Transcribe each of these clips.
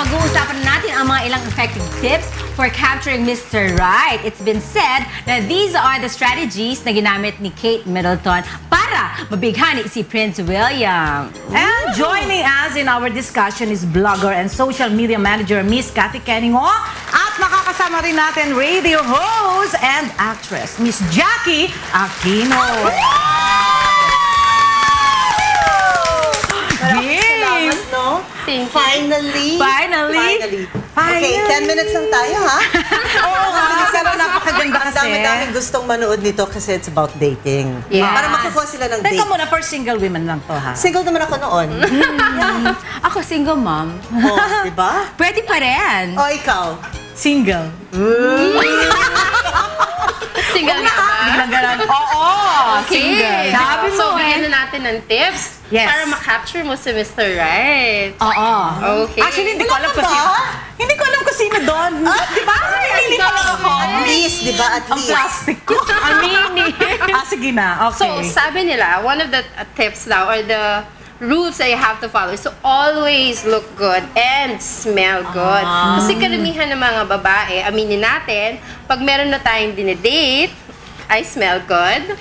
pag-uusapan natin ang mga ilang effective tips for capturing Mr. Right. It's been said na these are the strategies na ginamit ni Kate Middleton para mabighani si Prince William. And joining us in our discussion is blogger and social media manager Miss Cathy Kenningo at makakasama rin natin radio host and actress Miss Jackie Aquino. Salamat, no? Finally. Okay, 10 minutes lang tayo, ha? Oo nga, pero napakaganda kasi. Ang dami-daming gustong manood nito kasi it's about dating. Yes. Para makakuha sila ng date. Teka muna, for single women lang to, ha? Single naman ako noon. Ako single mom. Oh, diba? Pwede pa rin. O, ikaw? Single. Single na ba? Biglang ganun. Oo, single. Sabi mo So, bigyan na natin ng tips para ma-capture mo si Mr. Right. Oo. Okay. Actually, hindi ko alam kung sino. Hindi ko alam kung sino doon. Di ba? Hindi ko alam ako. At least, di ba? At Ang least. plastic ko. Ang mini. Sige na. So, Okay. sabi nila, one of the tips now or the rules that you have to follow is to always look good and smell good. Kasi karamihan ng mga babae, aminin natin, pag meron na tayong dinedate, I smell good.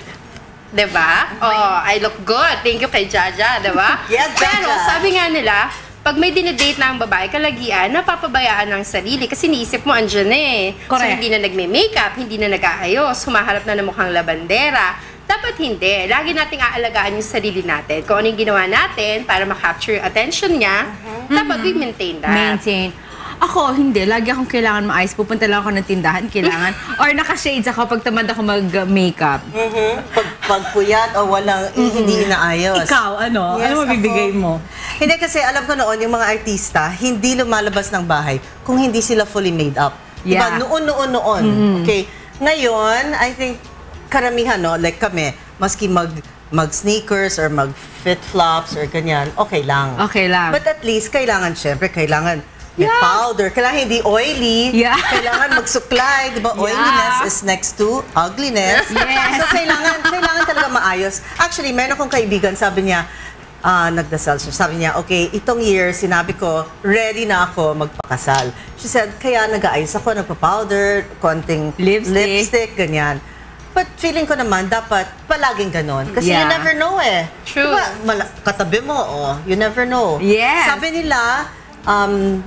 Diba? Oh, I look good. Thank you kay Jaja, diba? Yes, Jaja. Pero sabi nga nila, pag may dinedate na ang babae, kalagian, napapabayaan ng sarili kasi niisip mo andyan eh. Correct. So, hindi na nagme-makeup, hindi na nag-aayos, humaharap na ng mukhang labandera. Dapat hindi. Lagi nating aalagaan yung sarili natin. Kung ano yung ginawa natin para ma-capture yung attention niya, dapat we maintain that. Maintain. Ako, hindi. Lagi akong kailangan maayos. Pupunta lang ako ng tindahan, kailangan. Or naka-shades ako pag tamad ako mag-makeup. Pagpuyat o walang hindi inaayos. Ikaw, ano? Yes, Ano mabibigay ako. mo? Hindi kasi alam ko noon, yung mga artista, hindi lumalabas ng bahay kung hindi sila fully made up. Yeah. Diba? Noon. Okay. Ngayon, I think, karamihan, no? Like kami, maski mag-sneakers or mag-fit-flops or ganyan, okay lang. Okay lang. But at least, kailangan may powder. Kailangan hindi oily. Yeah. Kailangan magsuklay. Diba? Oiliness is next to ugliness. Yes. So, kailangan talaga maayos. Actually, meron akong kaibigan, sabi niya, nagdasal siya. Sabi niya, okay, itong year, sinabi ko, ready na ako magpakasal. She said, kaya nag-aayos ako, nagpa-powder, konting lipstick, ganyan. But feeling ko naman, dapat palaging ganon. Kasi you never know eh. True. Diba, katabi mo, you never know. Yes. Sabi nila,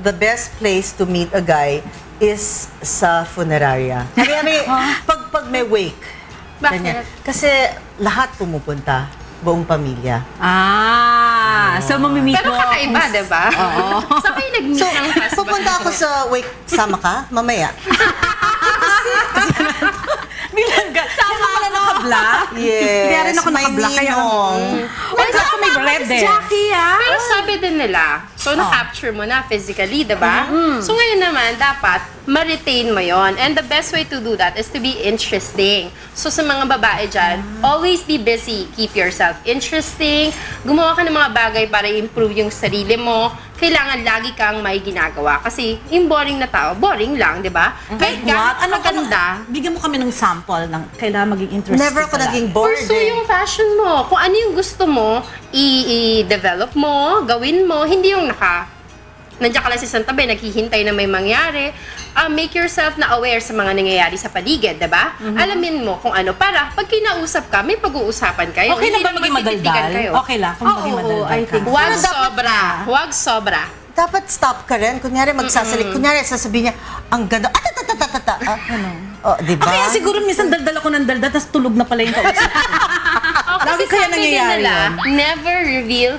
the best place to meet a guy is sa funeraria. Pag may wake. Bakit? Ganyan. Kasi lahat pumupunta, buong pamilya. So mamimit Pero mo. kakaiba, diba? Oo. Sa kayo nag-meet So, ng husband. pupunta ako sa wake, sama ka? Mamaya. Bilang sama ka na naka-black? Yes. Hindi rin ako naka-black. Kaya kasi may red eh. Jackie, Pero sabi din nila, so na-capture mo na physically, diba? So ngayon naman, dapat ma-retain mo yon. And the best way to do that is to be interesting. So sa mga babae dyan, always be busy. Keep yourself interesting. Gumawa ka ng mga bagay para improve yung sarili mo. Kailangan lagi kang may ginagawa. Kasi yung boring na tao, boring lang, di ba? Kahit Ano ganda, Bigyan mo kami ng sample ng kailangan maging interesting. Never ako pala. naging bored pursue eh. yung passion mo. Kung ano yung gusto mo, i-develop mo, gawin mo. Hindi yung nandiyan ka lang sa isang tabi, naghihintay na may mangyari. Make yourself na aware sa mga nangyayari sa paligid, diba? Alamin mo kung ano. Para pag kinausap ka, may pag-uusapan kayo. Okay lang Hindi ba maging magtititigan madaldal? kayo. Okay lang kung maging madaldal I ka. think so. Huwag Pero dapat- sobra. Huwag sobra. Dapat stop ka rin. Kunyari, magsasalik. Kunyari, sasabihin niya, ang ganda. Diba? Kaya siguro minsan daldal ako ng daldal, tapos tulog na pala yung kausap ko. Lagi kaya sabi din nangyayari nila, yun. never reveal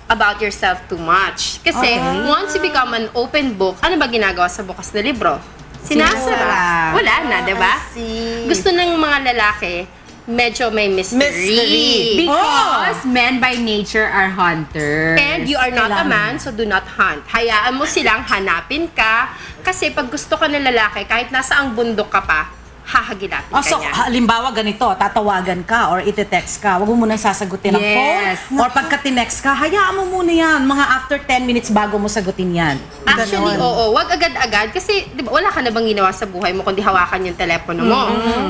about yourself too much. Kasi once you become an open book, ano ba ginagawa sa bukas na libro? Sinasara. Wala na, diba? I see. Gusto ng mga lalaki, medyo may mystery. Because men by nature are hunters. And you are not a man, so do not hunt. Hayaan mo silang hanapin ka. Kasi pag gusto ka ng lalaki, kahit nasa ang bundok ka pa, hahagilapin ka So, niya. halimbawa ganito, tatawagan ka or ite-text ka, wag mo munang sasagutin ang Yes. phone. Or pagka tinext ka, hayaan mo muna yan. Mga after 10 minutes bago mo sagutin yan. Actually, oo. Wag agad-agad kasi di ba, wala ka na bang ginawa sa buhay mo kundi hawakan yung telepono mo.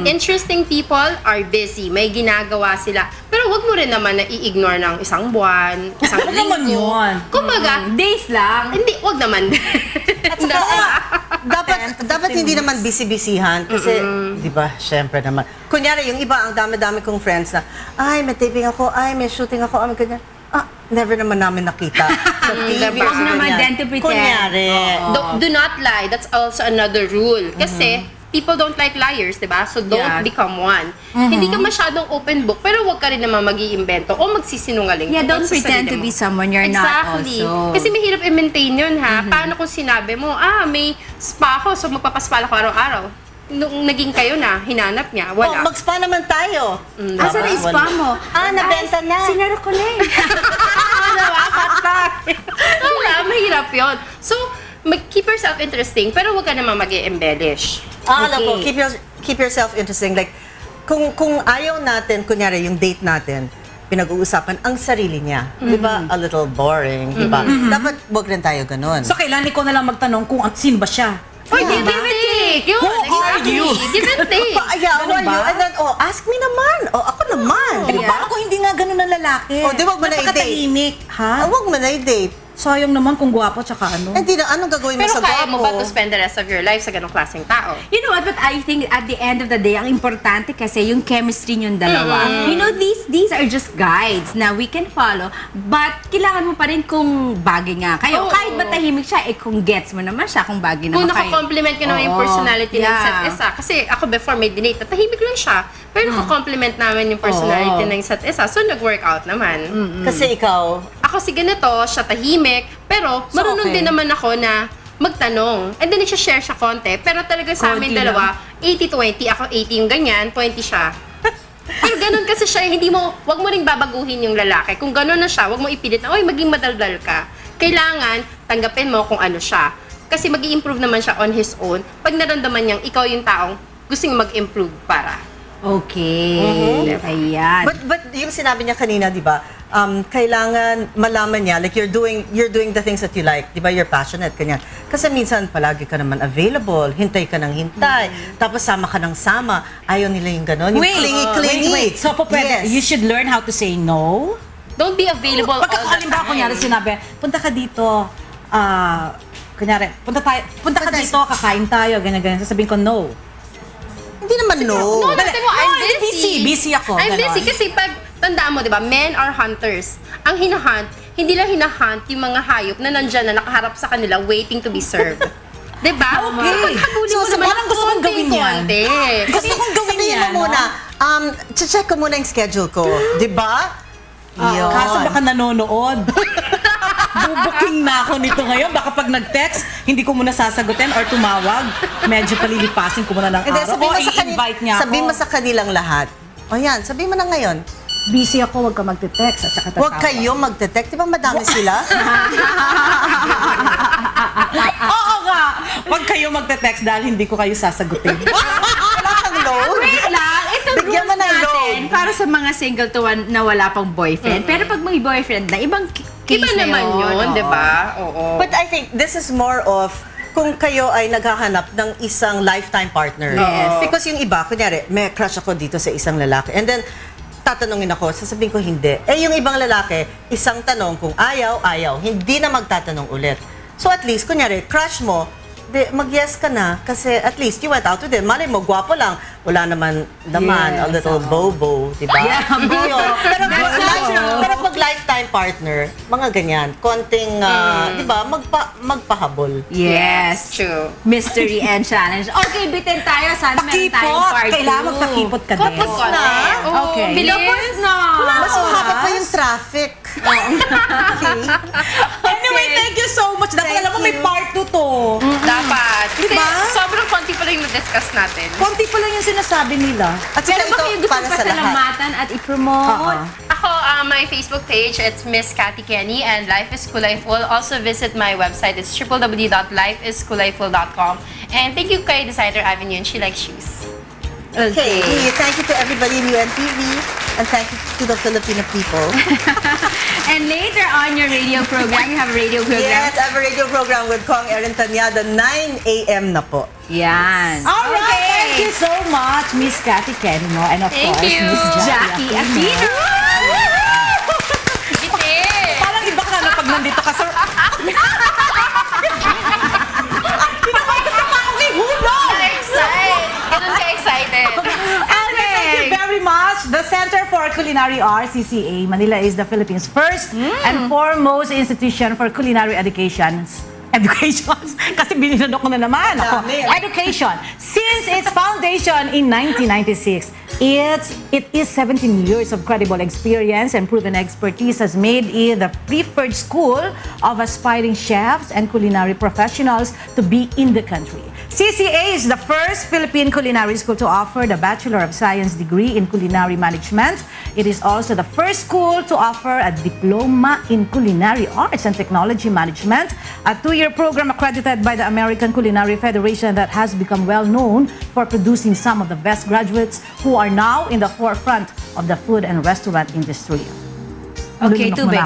Interesting people are busy. May ginagawa sila. Pero wag mo rin naman na i-ignore ng isang buwan, isang Wag naman linggo. yun. Kumbaga, Days lang. hindi, wag naman. dapat hindi naman busy-busyhan kasi, di ba, syempre naman. Kunyari, yung iba, ang dami-dami kong friends na, ay, may taping ako, ay, may shooting ako, ay, may ganyan. Never naman namin nakita sa TV. Huwag naman din to pretend. Kunyari. Do not lie. That's also another rule. Kasi, people don't like liars, di ba? So, don't become one. Hindi ka masyadong open book, pero huwag ka rin naman mag-iimbento o magsisinungaling. Yeah, don't pretend to be someone you're not also. Kasi mahirap i-maintain yun, ha? Paano kung sinabi mo, may spa ako, so magpapaspa ako araw-araw. Nung naging kayo na, hinanap niya, wala. Mag-spa naman tayo. Asa na spa mo? Nabenta na. Sinaro ko na eh. Wala, mahirap yun. So, keep yourself interesting, pero huwag ka naman mag-i-embellish. Alam ko, keep yourself interesting. Like, kung ayaw natin, kunyari, yung date natin, pinag-uusapan ang sarili niya. Di ba? A little boring. Di ba? Dapat wag rin tayo ganun. So, kailan ikaw na lang magtanong kung sino ba siya? Give and take. Yun, exactly. Give and take. Who are you? And then, ask me naman. Ako naman. Paano kung hindi nga ganun ang lalaki? Di wag mo na i-date. Napakatahimik, ha? Wag mo na i-date. Sayang naman kung gwapo tsaka ano. Hindi na, anong gagawin mo Pero sa kaya mo ba to gwapo? spend the rest of your life sa ganong klaseng tao? You know what, but I think at the end of the day, ang importante kasi yung chemistry yung dalawa. You know, these are just guides na we can follow, but kailangan mo pa rin kung bagay nga kayo. Kahit ba tahimik siya, kung gets mo naman siya, kung bagay naman Kung kayo. naka-compliment ka naman yung personality ng isa't isa. Kasi ako before may dinate, tahimik lang siya. Pero naka-compliment namin yung personality ng isa't isa. So, nag-workout naman. Kasi ikaw, Ako si ganito, siya tahimik, pero marunong din naman ako na magtanong. And then, siya-share siya konti. Pero talaga sa amin Konti dalawa, 80-20. Ako 80 yung ganyan, 20 siya. Pero ganun kasi siya, wag mo ring babaguhin yung lalaki. Kung ganun na siya, wag mo ipilit na, maging madaldal ka. Kailangan, tanggapin mo kung ano siya. Kasi mag-i-improve naman siya on his own. Pag naramdaman niyang ikaw yung taong gustong mag-improve para. Okay. Ayan. but yung sinabi niya kanina, di ba, kailangan malaman niya, like you're doing the things that you like, di ba, you're passionate, kanyan. Kasi minsan, palagi ka naman available, hintay ka ng hintay, tapos sama ka ng sama, ayaw nila yung gano'n, yung clingy-clingy. Wait. So, pwede, you should learn how to say no? Don't be available all the Pagkakalimbawa, time. kunyari sinabi, punta ka dito, kunyari, punta ka dito, kakain tayo, ganyan-ganyan. Sasabihin ko, no. Hindi naman no. No, kasi mo, I'm busy. Busy ako. I'm ganon. busy kasi pag, tandaan mo, di ba, men are hunters. Ang hinahunt, hindi lang hinahunt yung mga hayop na nandyan na nakaharap sa kanila waiting to be served. Di ba? Okay. So, paghabulin mo So, naman, parang gusto kong gawin yan. konti. Gusto kong gawin Sabihin yan, mo muna, check ko muna yung schedule ko, di ba? Yun. Kaso baka nanonood. Bubuking na ako nito ngayon. Baka pag nag-text, hindi ko muna sasagutin or tumawag. Medyo palilipasin ko muna ng Hindi, araw. O i-invite niya ako. sabihin mo sa kanilang lahat. O yan, sabihin mo na ngayon. Busy ako, huwag ka magte-text at saka tatawag. Huwag kayo magte-text. Di ba madami sila? Oo nga! Huwag kayo magte-text dahil hindi ko kayo sasagutin. Wala kang load. Wait lang, ito Bigyan rules mo ng natin load. para sa mga single to one na wala pang boyfriend. Pero pag may boyfriend na, ibang case Iba na naman yun, oo. di ba? Oo. But I think this is more of kung kayo ay naghahanap ng isang lifetime partner. Yes. Because yung iba, kunyari, may crush ako dito sa isang lalaki. And then, tatanungin ako, sasabihin ko hindi. Yung ibang lalaki, isang tanong, kung ayaw, ayaw. Hindi na magtatanong ulit. So at least, kunyari, crush mo, mag-yes ka na kasi at least you went out with him. Malay mo, gwapo lang. Wala naman laman, a little bobo, di ba? Yeah, bobo. Pero pag lifetime partner, mga ganyan, konting, di ba, magpahabol. Yes. True. Mystery and challenge. Okay, bitin tayo. Sana meron tayong Pakipot! part 2. Kailangan magpakipot ka din. Tapos na. Okay. Bilis. Tapos na. Mas mahaba pa yung traffic. Okay. Anyway, thank you so much. Dapat alam mo, may part 2 to. Dapat. Kasi Diba? sobrang konti pa lang yung na-discuss natin. Konti pa lang yung sinasabi nila. At Pero saka ba kayo ito, gusto para sa lahat. pasalamatan at i-promote? Ako, my Facebook page, it's Miss Cathy Kenny and Life is Kulay-Full. Also visit my website, it's www.lifeiskulay-full.com. And thank you kay Designer Avenue and She Likes Shoes. Okay. Thank you to everybody in UNTV and thank you to the Filipino people. And later on your radio program, you have a radio program. Yes, I have a radio program with Kong Erin Tanyada, 9 a.m. na po. Yan. Alright, thank you so much, Miss Cathy Kenimo, and of Thank course, you. Miss Jackie Aquino. Aquino. Bitin! Parang iba ka na pag nandito ka sa... Pinapagod pa ako kay Culinary Arts, CCA, Manila is the Philippines' first and foremost institution for culinary educations. Kasi bininanok ko na naman ako. Education. Since its foundation in 1996, it is 17 years of credible experience and proven expertise has made it the preferred school of aspiring chefs and culinary professionals to be in the country. CCA is the first Philippine culinary school to offer the Bachelor of Science degree in culinary management. It is also the first school to offer a diploma in culinary arts and technology management, a 2-year program accredited by the American Culinary Federation that has become well known for producing some of the best graduates who are now in the forefront of the food and restaurant industry. Okay, tubig.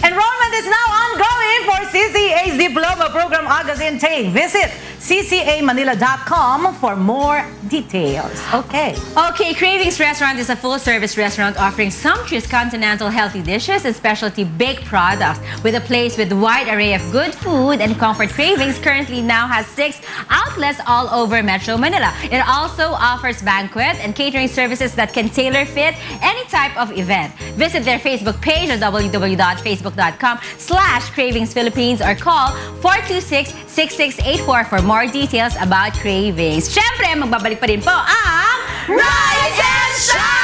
Enrollment is now ongoing for CCA's diploma program August intake. Visit ccamanila.com for more details. Okay. Okay, Cravings Restaurant is a full-service restaurant offering sumptuous continental healthy dishes and specialty baked products. With a place with a wide array of good food and comfort, Cravings currently now has 6 outlets all over Metro Manila. It also offers banquet and catering services that can tailor-fit any type of event. Visit their Facebook page at www.facebook.com/cravingsphilippines or call 426-6684 for more details about Cravings. Siyempre, magbabalik pa rin po ang Rise and Shine!